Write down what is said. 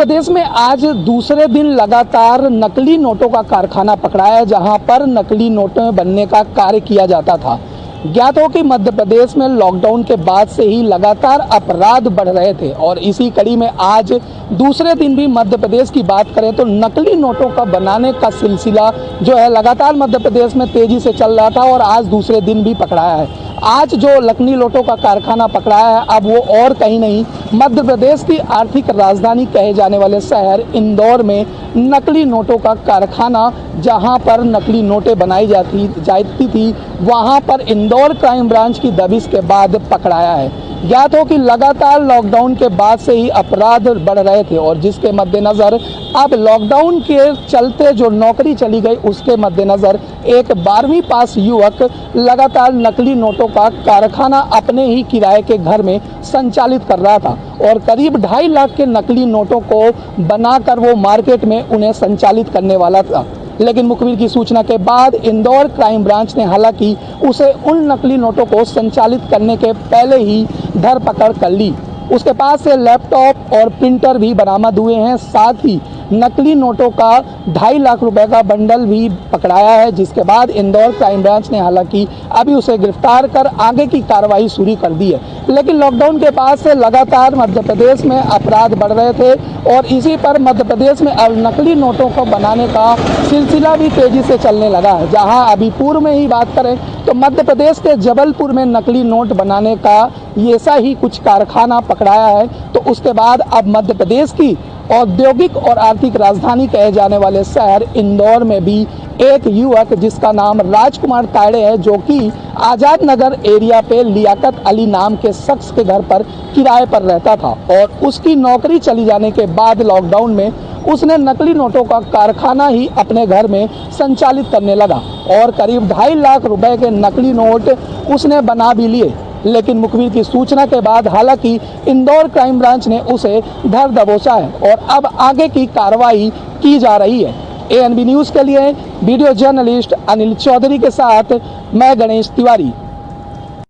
प्रदेश में आज दूसरे दिन लगातार नकली नोटों का कारखाना पकड़ा है, जहां पर नकली नोटें बनने का कार्य किया जाता था। ज्ञात हो कि मध्य प्रदेश में लॉकडाउन के बाद से ही लगातार अपराध बढ़ रहे थे और इसी कड़ी में आज दूसरे दिन भी मध्य प्रदेश की बात करें तो नकली नोटों का बनाने का सिलसिला जो है लगातार मध्य प्रदेश में तेजी से चल रहा था और आज दूसरे दिन भी पकड़ाया है। आज जो नकली नोटों का कारखाना पकड़ाया है, अब वो और कहीं नहीं, मध्य प्रदेश की आर्थिक राजधानी कहे जाने वाले शहर इंदौर में नकली नोटों का कारखाना, जहां पर नकली नोटें बनाई जाती थी, वहां पर इंदौर क्राइम ब्रांच की दबिश के बाद पकड़ाया है। ज्ञात हो कि लगातार लॉकडाउन के बाद से ही अपराध बढ़ रहे थे और जिसके मद्देनज़र अब लॉकडाउन के चलते जो नौकरी चली गई, उसके मद्देनज़र एक 12वीं पास युवक लगातार नकली नोटों का कारखाना अपने ही किराए के घर में संचालित कर रहा था और करीब 2.5 लाख के नकली नोटों को बनाकर वो मार्केट में उन्हें संचालित करने वाला था। लेकिन मुखबिर की सूचना के बाद इंदौर क्राइम ब्रांच ने हालांकि उसे उन नकली नोटों को संचालित करने के पहले ही धरपकड़ कर ली। उसके पास से लैपटॉप और प्रिंटर भी बरामद हुए हैं, साथ ही नकली नोटों का 2.5 लाख रुपए का बंडल भी पकड़ाया है, जिसके बाद इंदौर क्राइम ब्रांच ने हालांकि अभी उसे गिरफ्तार कर आगे की कार्रवाई शुरू कर दी है। लेकिन लॉकडाउन के बाद से लगातार मध्य प्रदेश में अपराध बढ़ रहे थे और इसी पर मध्य प्रदेश में अब नकली नोटों को बनाने का सिलसिला भी तेजी से चलने लगा है। जहां अभी पूर्व में ही बात करें तो मध्य प्रदेश के जबलपुर में नकली नोट बनाने का ऐसा ही कुछ कारखाना पकड़ाया है, तो उसके बाद अब मध्य प्रदेश की औद्योगिक और आर्थिक राजधानी कहे जाने वाले शहर इंदौर में भी एक युवक जिसका नाम राजकुमार तायड़े है, जो कि आजाद नगर एरिया पे लियाकत अली नाम के शख्स के घर पर किराए पर रहता था और उसकी नौकरी चली जाने के बाद लॉकडाउन में उसने नकली नोटों का कारखाना ही अपने घर में संचालित करने लगा और करीब 2.5 लाख रुपए के नकली नोट उसने बना भी लिए। लेकिन मुखबिर की सूचना के बाद हालांकि इंदौर क्राइम ब्रांच ने उसे धर दबोचा है और अब आगे की कार्रवाई की जा रही है। ANB न्यूज़ के लिए वीडियो जर्नलिस्ट अनिल चौधरी के साथ मैं गणेश तिवारी।